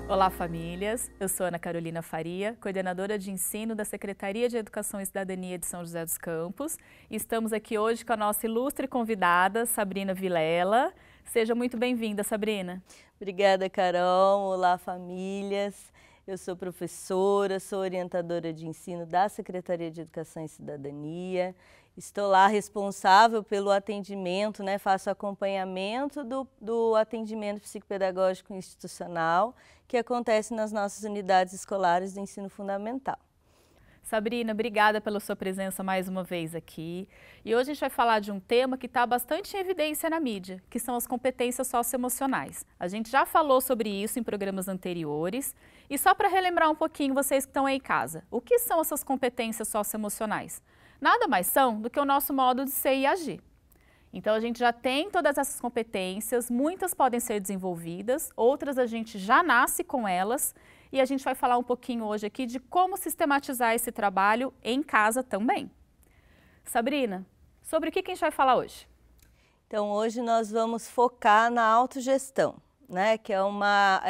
Olá, famílias! Eu sou Ana Carolina Faria, coordenadora de ensino da Secretaria de Educação e Cidadania de São José dos Campos. E estamos aqui hoje com a nossa ilustre convidada, Sabrina Vilela. Seja muito bem-vinda, Sabrina. Obrigada, Carol. Olá, famílias. Eu sou professora, sou orientadora de ensino da Secretaria de Educação e Cidadania. Estou lá responsável pelo atendimento, faço acompanhamento do atendimento psicopedagógico institucional que acontece nas nossas unidades escolares do ensino fundamental. Sabrina, obrigada pela sua presença mais uma vez aqui. E hoje a gente vai falar de um tema que está bastante em evidência na mídia, que são as competências socioemocionais. A gente já falou sobre isso em programas anteriores. E só para relembrar um pouquinho, vocês que estão aí em casa, o que são essas competências socioemocionais? Nada mais são do que o nosso modo de ser e agir. Então, a gente já tem todas essas competências, muitas podem ser desenvolvidas, outras a gente já nasce com elas, e a gente vai falar um pouquinho hoje aqui de como sistematizar esse trabalho em casa também. Sabrina, sobre o que a gente vai falar hoje? Então, hoje nós vamos focar na autogestão, que é uma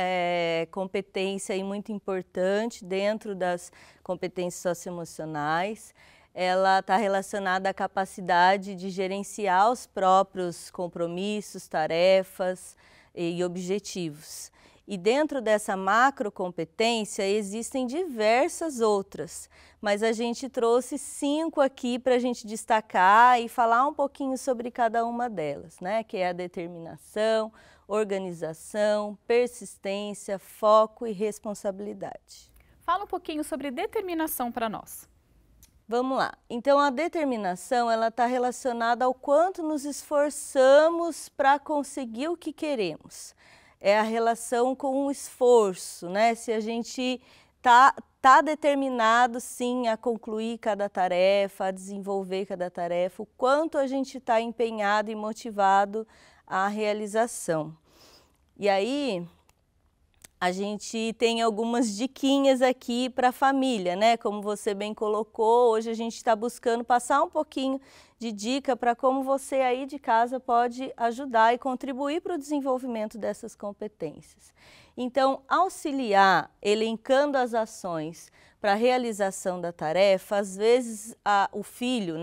competência aí muito importante dentro das competências socioemocionais. Ela está relacionada à capacidade de gerenciar os próprios compromissos, tarefas e objetivos. E dentro dessa macrocompetência existem diversas outras, mas a gente trouxe 5 aqui para a gente destacar e falar um pouquinho sobre cada uma delas, que é a determinação, organização, persistência, foco e responsabilidade. Fala um pouquinho sobre determinação para nós. Vamos lá. Então, a determinação ela está relacionada ao quanto nos esforçamos para conseguir o que queremos. É a relação com o esforço, Se a gente tá determinado, sim, a concluir cada tarefa, a desenvolver cada tarefa, o quanto a gente está empenhado e motivado à realização. E aí, a gente tem algumas diquinhas aqui para a família, Como você bem colocou, hoje a gente está buscando passar um pouquinho de dica para como você aí de casa pode ajudar e contribuir para o desenvolvimento dessas competências. Então, auxiliar, elencando as ações para a realização da tarefa, às vezes o filho,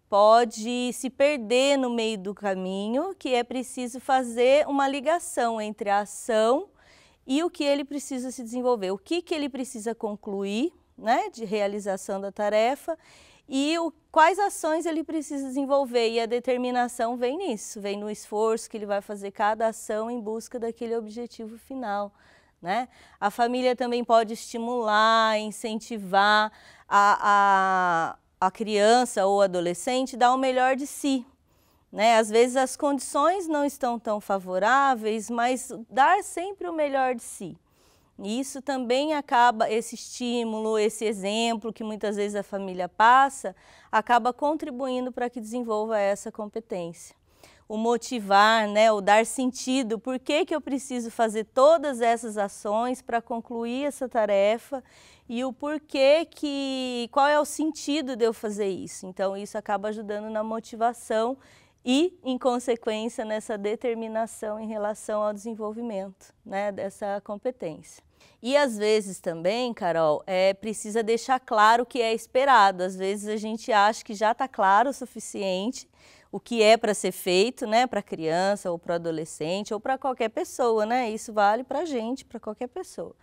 pode se perder no meio do caminho, que é preciso fazer uma ligação entre a ação e o que ele precisa se desenvolver, o que ele precisa concluir, de realização da tarefa e quais ações ele precisa desenvolver. E a determinação vem nisso, vem no esforço que ele vai fazer cada ação em busca daquele objetivo final. A família também pode estimular, incentivar a criança ou adolescente a dar o melhor de si. Às vezes as condições não estão tão favoráveis, mas dar sempre o melhor de si. E isso também acaba, esse estímulo, esse exemplo que muitas vezes a família passa, acaba contribuindo para que desenvolva essa competência. O motivar, o dar sentido, por que eu preciso fazer todas essas ações para concluir essa tarefa e o porquê qual é o sentido de eu fazer isso. Então isso acaba ajudando na motivação e, em consequência, nessa determinação em relação ao desenvolvimento dessa competência. E às vezes também, Carol, precisa deixar claro o que é esperado. Às vezes a gente acha que já está claro o suficiente o que é para ser feito, para a criança ou para o adolescente ou para qualquer pessoa, Isso vale para a gente, para qualquer pessoa.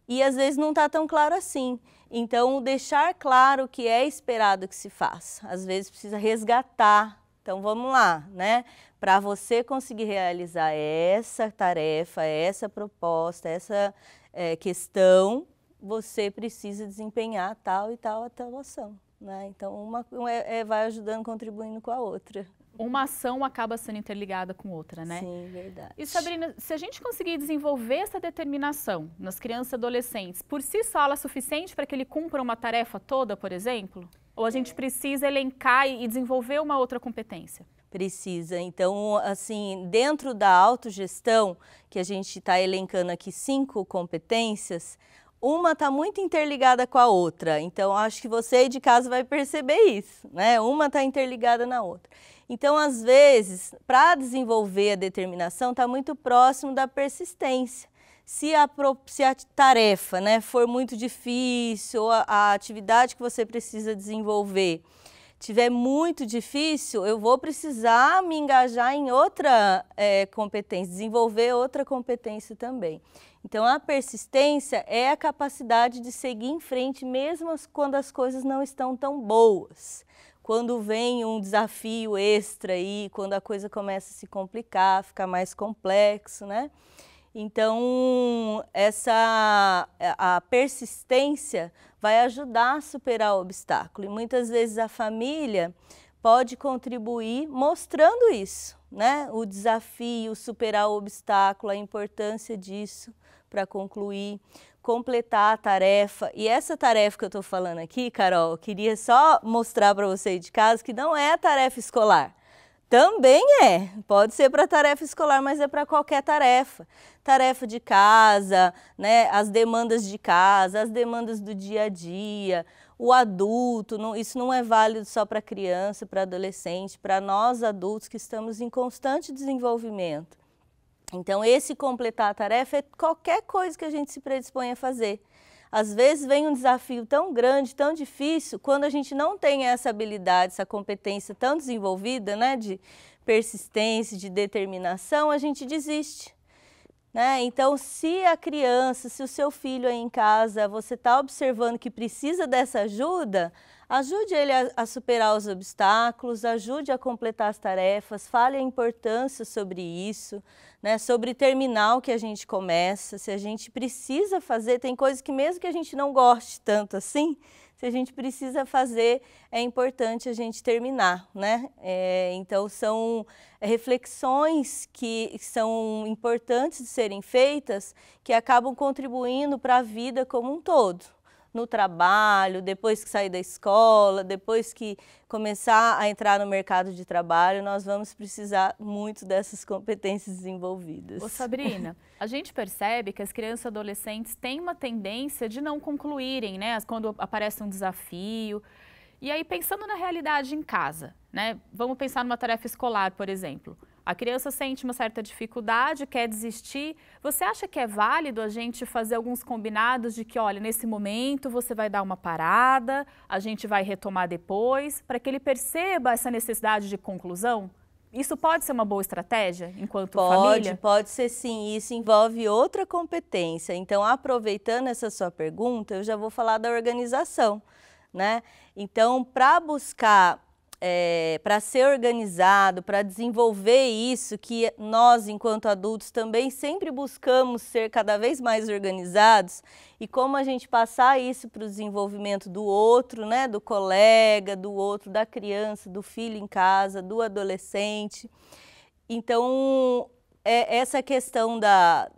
E às vezes não está tão claro assim. Então, deixar claro o que é esperado que se faça. Às vezes precisa resgatar. Então, vamos lá, Para você conseguir realizar essa tarefa, essa proposta, essa questão, você precisa desempenhar tal e tal ação, Então, uma vai ajudando, contribuindo com a outra. Uma ação acaba sendo interligada com outra, Sim, verdade. E Sabrina, se a gente conseguir desenvolver essa determinação nas crianças e adolescentes, por si só ela é suficiente para que ele cumpra uma tarefa toda, por exemplo? Ou a gente precisa elencar e desenvolver uma outra competência? Precisa. Então, assim, dentro da autogestão, que a gente está elencando aqui 5 competências, uma está muito interligada com a outra. Então, acho que você aí de casa vai perceber isso, Uma está interligada na outra. Então, às vezes, para desenvolver a determinação, está muito próximo da persistência. Se a tarefa, né, for muito difícil, ou a atividade que você precisa desenvolver tiver muito difícil, eu vou precisar me engajar em outra competência, desenvolver outra competência também. Então, a persistência é a capacidade de seguir em frente mesmo quando as coisas não estão tão boas. Quando vem um desafio extra aí, quando a coisa começa a se complicar, ficar mais complexo, né? Então, a persistência vai ajudar a superar o obstáculo. E muitas vezes a família pode contribuir mostrando isso, né? O desafio, superar o obstáculo, a importância disso para concluir, completar a tarefa. E essa tarefa que eu estou falando aqui, Carol, eu queria só mostrar para você de casa que não é a tarefa escolar. Também pode ser para tarefa escolar, mas é para qualquer tarefa. Tarefa de casa, né, as demandas de casa, as demandas do dia a dia, o adulto, isso não é válido só para criança, para adolescente, para nós adultos que estamos em constante desenvolvimento. Então, esse completar a tarefa é qualquer coisa que a gente se predispõe a fazer. Às vezes vem um desafio tão grande, tão difícil, quando a gente não tem essa habilidade, essa competência tão desenvolvida, né, de persistência, de determinação, a gente desiste. Né? Então, se a criança, se o seu filho aí em casa, você está observando que precisa dessa ajuda, ajude ele a superar os obstáculos, ajude a completar as tarefas, fale a importância sobre isso, né? Sobre terminar o que a gente começa, se a gente precisa fazer, tem coisas que mesmo que a gente não goste tanto assim, se a gente precisa fazer, é importante a gente terminar, né? Então, são reflexões que são importantes de serem feitas, que acabam contribuindo para a vida como um todo. No trabalho, depois que sair da escola, depois que começar a entrar no mercado de trabalho, nós vamos precisar muito dessas competências desenvolvidas. Ô Sabrina, a gente percebe que as crianças e adolescentes têm uma tendência de não concluírem, né, quando aparece um desafio. E aí, pensando na realidade em casa, né, vamos pensar numa tarefa escolar, por exemplo. A criança sente uma certa dificuldade, quer desistir. Você acha que é válido a gente fazer alguns combinados de que, olha, nesse momento você vai dar uma parada, a gente vai retomar depois, para que ele perceba essa necessidade de conclusão? Isso pode ser uma boa estratégia enquanto família? Pode ser sim. Isso envolve outra competência. Então, aproveitando essa sua pergunta, eu já vou falar da organização, né? Então, para buscar para ser organizado, para desenvolver isso que nós, enquanto adultos, também sempre buscamos ser cada vez mais organizados, e como a gente passar isso para o desenvolvimento do outro, né, do colega, do outro, da criança, do filho em casa, do adolescente. Então, essa questão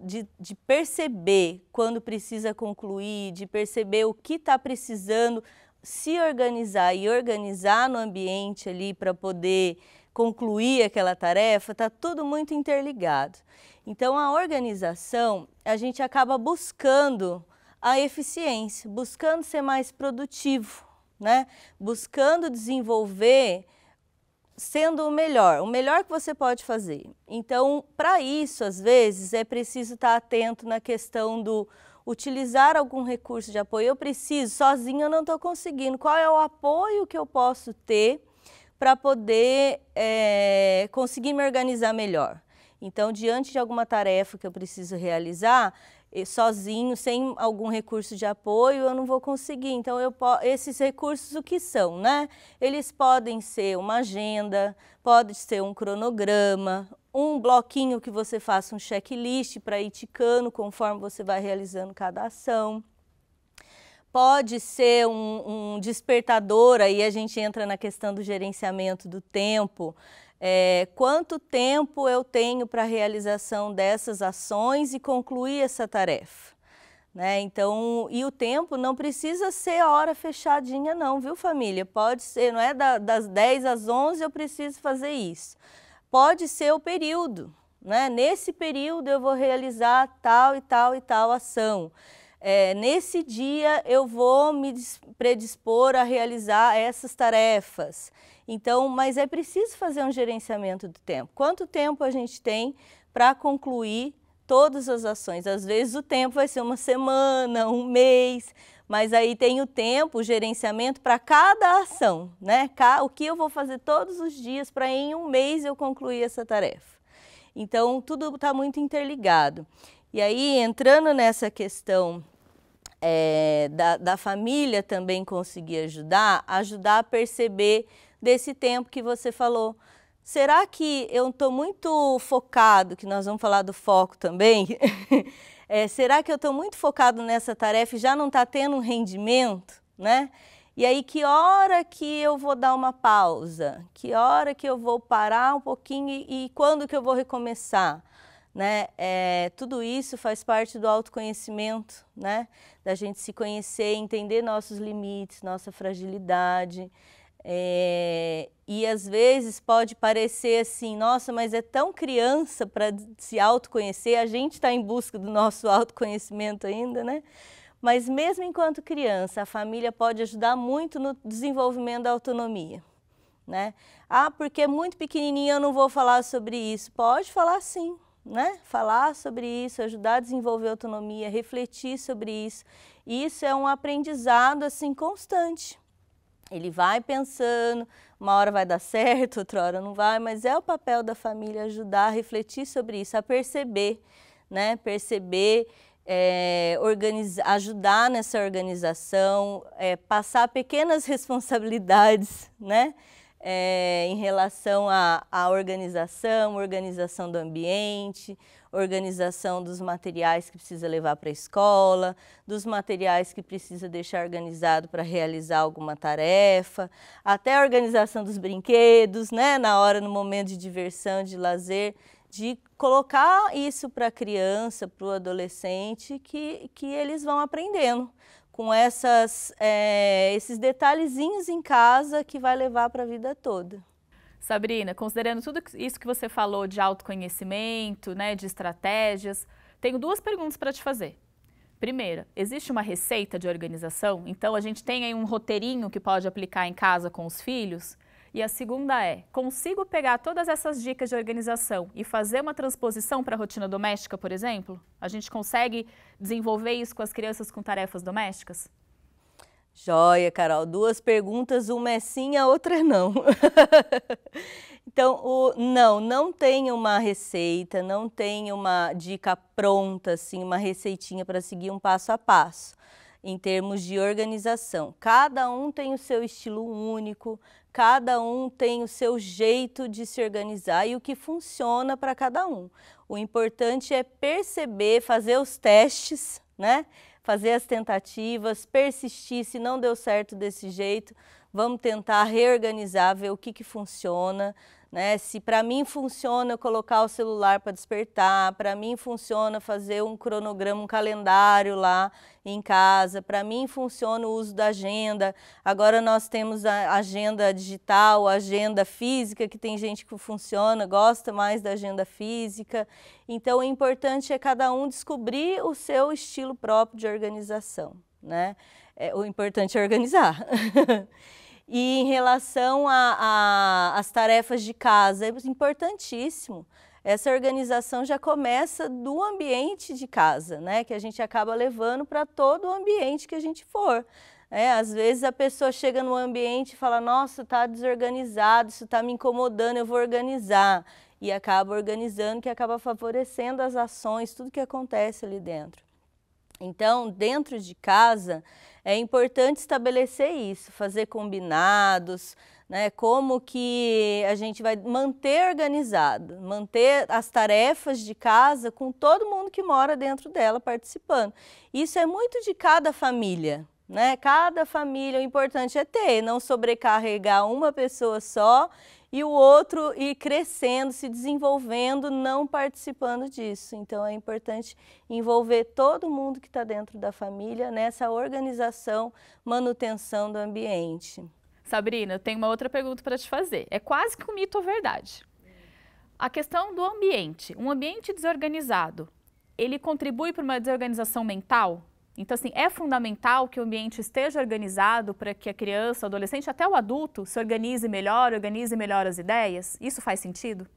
de perceber quando precisa concluir, de perceber o que está precisando, se organizar e organizar no ambiente ali para poder concluir aquela tarefa, está tudo muito interligado. Então, a organização, a gente acaba buscando a eficiência, buscando ser mais produtivo, né? Buscando desenvolver sendo o melhor que você pode fazer. Então, para isso, às vezes, é preciso estar atento na questão do utilizar algum recurso de apoio. Eu preciso, sozinho eu não estou conseguindo. Qual é o apoio que eu posso ter para poder conseguir me organizar melhor? Então, diante de alguma tarefa que eu preciso realizar, sozinho, sem algum recurso de apoio, eu não vou conseguir. Então, esses recursos o que são, né? Eles podem ser uma agenda, pode ser um cronograma, um bloquinho que você faça um checklist para ir ticando conforme você vai realizando cada ação. Pode ser um despertador, aí a gente entra na questão do gerenciamento do tempo. Quanto tempo eu tenho para a realização dessas ações e concluir essa tarefa, né? Então, e o tempo não precisa ser a hora fechadinha não, viu família? Pode ser, não é das 10 às 11 eu preciso fazer isso. Pode ser o período, né? Nesse período eu vou realizar tal e tal e tal ação. Nesse dia eu vou me predispor a realizar essas tarefas. Então, mas é preciso fazer um gerenciamento do tempo. Quanto tempo a gente tem para concluir todas as ações. Às vezes o tempo vai ser uma semana, um mês, mas aí tem o tempo, o gerenciamento para cada ação, né? O que eu vou fazer todos os dias para em um mês eu concluir essa tarefa. Então, tudo está muito interligado. E aí, entrando nessa questão da família também conseguir ajudar a perceber desse tempo que você falou. Será que eu estou muito focado, que nós vamos falar do foco também, será que eu estou muito focado nessa tarefa e já não está tendo um rendimento, né? E aí, que hora que eu vou dar uma pausa? Que hora que eu vou parar um pouquinho e quando que eu vou recomeçar? Né? Tudo isso faz parte do autoconhecimento, né? Da gente se conhecer, entender nossos limites, nossa fragilidade. E às vezes pode parecer assim, nossa, mas é tão criança para se autoconhecer, a gente está em busca do nosso autoconhecimento ainda, né? Mas mesmo enquanto criança, a família pode ajudar muito no desenvolvimento da autonomia, né? Ah, porque é muito pequenininho, eu não vou falar sobre isso. Pode falar sim, né? Falar sobre isso, ajudar a desenvolver autonomia, refletir sobre isso. Isso é um aprendizado assim constante. Ele vai pensando, uma hora vai dar certo, outra hora não vai, mas é o papel da família ajudar a refletir sobre isso, a perceber, né? Perceber, ajudar nessa organização, passar pequenas responsabilidades, né? Em relação à organização do ambiente, organização dos materiais que precisa levar para a escola, dos materiais que precisa deixar organizado para realizar alguma tarefa, até a organização dos brinquedos, né, no momento de diversão, de lazer, de colocar isso para a criança, para o adolescente, que eles vão aprendendo com esses detalhezinhos em casa que vai levar para a vida toda. Sabrina, considerando tudo isso que você falou de autoconhecimento, né, de estratégias, tenho duas perguntas para te fazer. Primeira, existe uma receita de organização? Então a gente tem aí um roteirinho que pode aplicar em casa com os filhos? E a segunda é, consigo pegar todas essas dicas de organização e fazer uma transposição para a rotina doméstica, por exemplo? A gente consegue desenvolver isso com as crianças com tarefas domésticas? Joia, Carol. Duas perguntas, uma é sim, a outra é não. Então, não tem uma receita, não tem uma dica pronta, assim, uma receitinha para seguir um passo a passo, em termos de organização. Cada um tem o seu estilo único, cada um tem o seu jeito de se organizar e o que funciona para cada um. O importante é perceber, fazer os testes, né? Fazer as tentativas, persistir, se não deu certo desse jeito, vamos tentar reorganizar, ver o que funciona, né? Se para mim funciona eu colocar o celular para despertar, para mim funciona fazer um cronograma, um calendário lá em casa, para mim funciona o uso da agenda. Agora nós temos a agenda digital, a agenda física, que tem gente que funciona, gosta mais da agenda física. Então o importante é cada um descobrir o seu estilo próprio de organização, né? O importante é organizar. E em relação às tarefas de casa, é importantíssimo. Essa organização já começa do ambiente de casa, né? Que a gente acaba levando para todo o ambiente que a gente for. Às vezes a pessoa chega no ambiente e fala, nossa, está desorganizado, isso está me incomodando, eu vou organizar. E acaba organizando, que acaba favorecendo as ações, tudo que acontece ali dentro. Então, dentro de casa, é importante estabelecer isso, fazer combinados, né? Como que a gente vai manter organizado, manter as tarefas de casa com todo mundo que mora dentro dela participando. Isso é muito de cada família, né? Cada família, o importante é ter, não sobrecarregar uma pessoa só e o outro ir crescendo, se desenvolvendo, não participando disso. Então é importante envolver todo mundo que está dentro da família nessa organização, manutenção do ambiente. Sabrina, eu tenho uma outra pergunta para te fazer. É quase que um mito ou verdade. A questão do ambiente. Um ambiente desorganizado, ele contribui para uma desorganização mental? Então, assim, é fundamental que o ambiente esteja organizado para que a criança, o adolescente, até o adulto, se organize melhor as ideias? Isso faz sentido?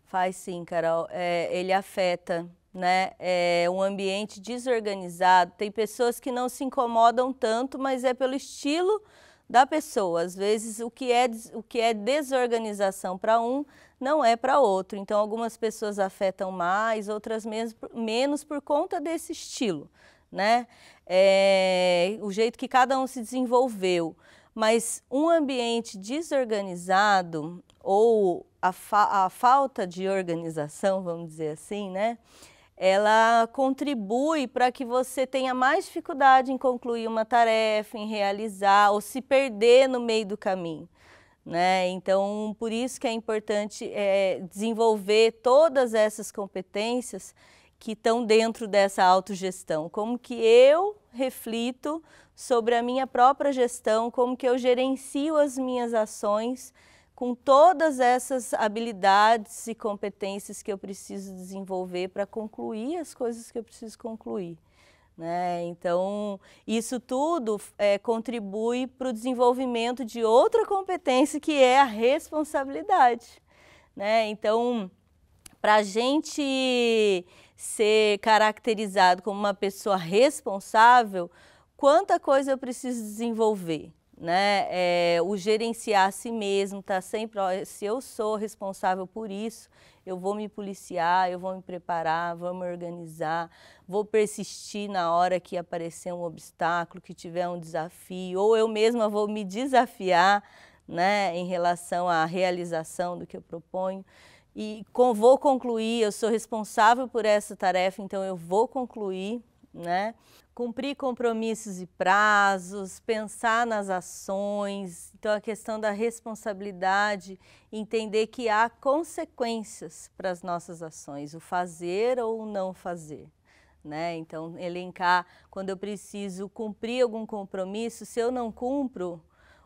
Faz sim, Carol. Ele afeta né? É um ambiente desorganizado. Tem pessoas que não se incomodam tanto, mas é pelo estilo da pessoa. Às vezes o que é desorganização para um não é para outro. Então algumas pessoas afetam mais, outras menos por conta desse estilo, né? O jeito que cada um se desenvolveu. Mas um ambiente desorganizado ou a falta de organização, vamos dizer assim, né? Ela contribui para que você tenha mais dificuldade em concluir uma tarefa, em realizar ou se perder no meio do caminho, né? Então, por isso que é importante desenvolver todas essas competências que estão dentro dessa autogestão. Como que eu reflito sobre a minha própria gestão, como que eu gerencio as minhas ações com todas essas habilidades e competências que eu preciso desenvolver para concluir as coisas que eu preciso concluir, né? Então, isso tudo contribui para o desenvolvimento de outra competência que é a responsabilidade, né? Então, para a gente ser caracterizado como uma pessoa responsável, quanta coisa eu preciso desenvolver, né? O gerenciar a si mesmo, tá sempre, ó, se eu sou responsável por isso, eu vou me policiar, eu vou me preparar, vou me organizar, vou persistir na hora que aparecer um obstáculo, que tiver um desafio, ou eu mesma vou me desafiar, né, em relação à realização do que eu proponho. E vou concluir, eu sou responsável por essa tarefa, então eu vou concluir, né? Cumprir compromissos e prazos, pensar nas ações, então a questão da responsabilidade, entender que há consequências para as nossas ações, o fazer ou o não fazer, né? Então elencar quando eu preciso cumprir algum compromisso, se eu não cumpro,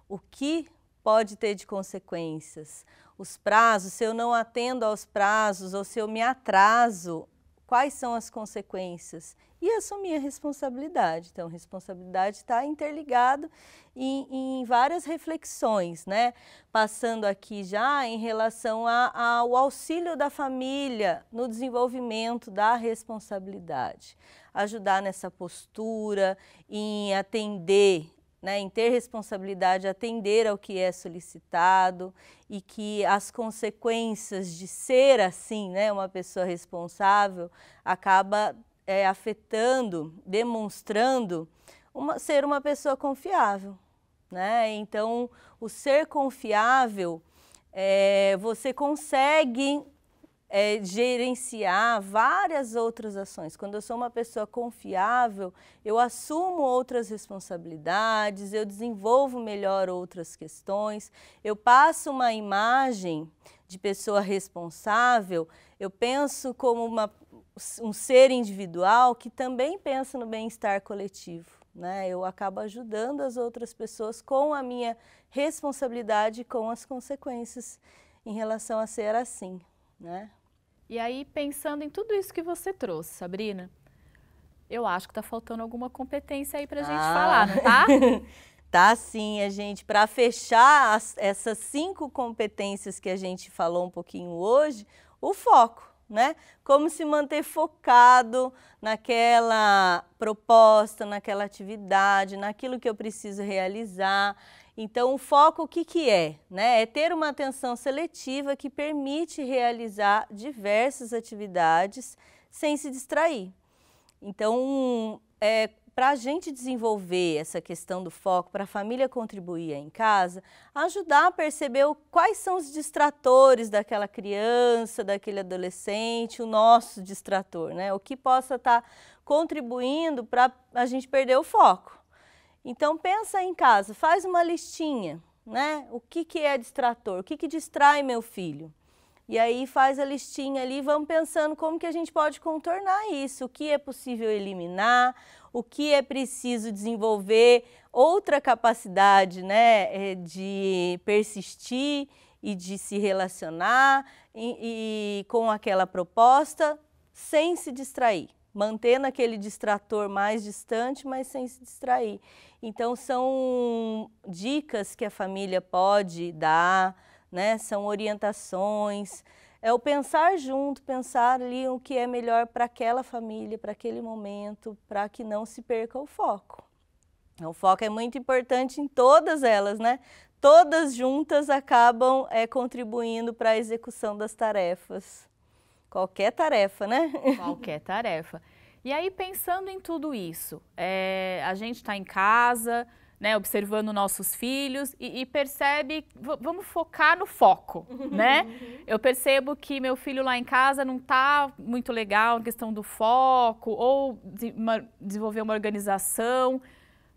o que pode ter de consequências? Os prazos, se eu não atendo aos prazos ou se eu me atraso, quais são as consequências? E assumir a responsabilidade. Então, responsabilidade está interligado em várias reflexões, né? Passando aqui já em relação ao auxílio da família no desenvolvimento da responsabilidade. Ajudar nessa postura, em atender, né, em ter responsabilidade, atender ao que é solicitado e que as consequências de ser assim, né, uma pessoa responsável, acaba afetando, demonstrando ser uma pessoa confiável, né? Então, o ser confiável, você consegue gerenciar várias outras ações. Quando eu sou uma pessoa confiável, eu assumo outras responsabilidades, eu desenvolvo melhor outras questões, eu passo uma imagem de pessoa responsável, eu penso como um ser individual que também pensa no bem-estar coletivo, né? Eu acabo ajudando as outras pessoas com a minha responsabilidade e com as consequências em relação a ser assim, né? E aí, pensando em tudo isso que você trouxe, Sabrina, eu acho que está faltando alguma competência aí para a gente falar, não tá? Tá sim, para fechar essas 5 competências que a gente falou um pouquinho hoje, o foco, né? Como se manter focado naquela proposta, naquela atividade, naquilo que eu preciso realizar. Então, o foco, o que que é? Né? É ter uma atenção seletiva que permite realizar diversas atividades sem se distrair. Então, para a gente desenvolver essa questão do foco, para a família contribuir em casa, ajudar a perceber quais são os distratores daquela criança, daquele adolescente, o nosso distrator, né? O que possa estar contribuindo para a gente perder o foco. Então, pensa em casa, faz uma listinha, né? O que que é distrator? O que que distrai meu filho? E aí faz a listinha ali, vamos pensando como que a gente pode contornar isso, o que é possível eliminar, o que é preciso desenvolver, outra capacidade, né, de persistir e de se relacionar e com aquela proposta sem se distrair. Mantendo aquele distrator mais distante, mas sem se distrair. Então, são dicas que a família pode dar, né? São orientações. É o pensar junto, pensar ali o que é melhor para aquela família, para aquele momento, para que não se perca o foco. O foco é muito importante em todas elas, né? Todas juntas acabam contribuindo para a execução das tarefas. Qualquer tarefa, né? Qualquer tarefa. E aí, pensando em tudo isso, a gente está em casa, né, observando nossos filhos e percebe, vamos focar no foco, né? Eu percebo que meu filho lá em casa não está muito legal na questão do foco ou desenvolver uma organização.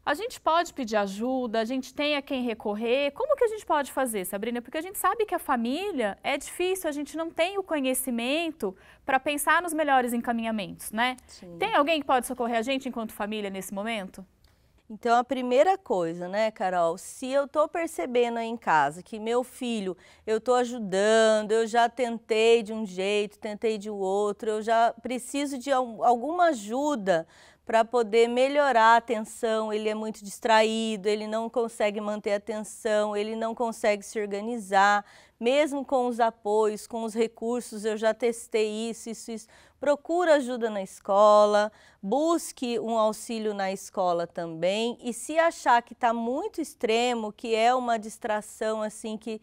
A gente pode pedir ajuda, a gente tem a quem recorrer. Como que a gente pode fazer, Sabrina? Porque a gente sabe que a família é difícil, a gente não tem o conhecimento para pensar nos melhores encaminhamentos, né? Sim. Tem alguém que pode socorrer a gente enquanto família nesse momento? Então, a primeira coisa, né, Carol, se eu estou percebendo aí em casa que meu filho, eu estou ajudando, eu já tentei de um jeito, tentei de outro, eu já preciso de alguma ajuda para poder melhorar a atenção, ele é muito distraído, ele não consegue manter a atenção, ele não consegue se organizar, mesmo com os apoios, com os recursos, eu já testei isso. Procura ajuda na escola, busque um auxílio na escola também e se achar que está muito extremo, que é uma distração assim que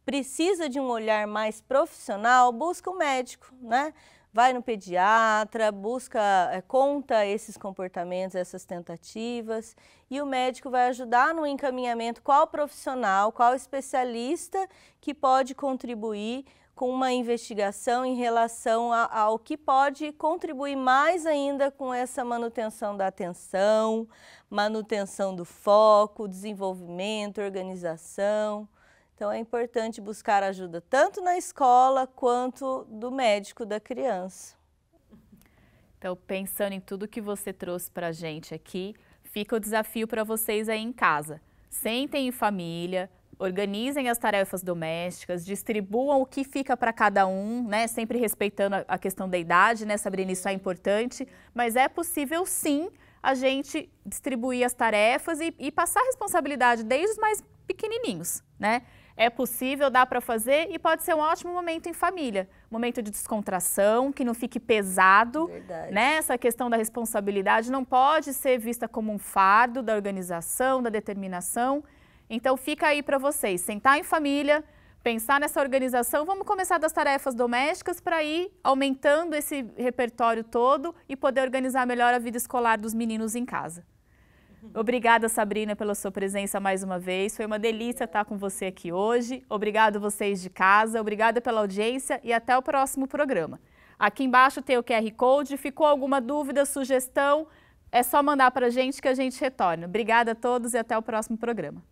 precisa de um olhar mais profissional, busca um médico, né? Vai no pediatra, conta esses comportamentos, essas tentativas e o médico vai ajudar no encaminhamento qual profissional, qual especialista que pode contribuir com uma investigação em relação ao que pode contribuir mais ainda com essa manutenção da atenção, manutenção do foco, desenvolvimento, organização. Então, é importante buscar ajuda tanto na escola quanto do médico da criança. Então, pensando em tudo que você trouxe para a gente aqui, fica o desafio para vocês aí em casa. Sentem em família, organizem as tarefas domésticas, distribuam o que fica para cada um, né? Sempre respeitando a questão da idade, né, Sabrina? Isso é importante, mas é possível sim a gente distribuir as tarefas e passar a responsabilidade desde os mais pequenininhos, né? É possível, dá para fazer e pode ser um ótimo momento em família. Momento de descontração, que não fique pesado. Verdade. Né? Essa questão da responsabilidade não pode ser vista como um fardo da organização, da determinação. Então fica aí para vocês, sentar em família, pensar nessa organização. Vamos começar das tarefas domésticas para ir aumentando esse repertório todo e poder organizar melhor a vida escolar dos meninos em casa. Obrigada, Sabrina, pela sua presença mais uma vez. Foi uma delícia estar com você aqui hoje. Obrigado vocês de casa, obrigada pela audiência e até o próximo programa. Aqui embaixo tem o QR Code. Ficou alguma dúvida, sugestão? É só mandar para a gente que a gente retorna. Obrigada a todos e até o próximo programa.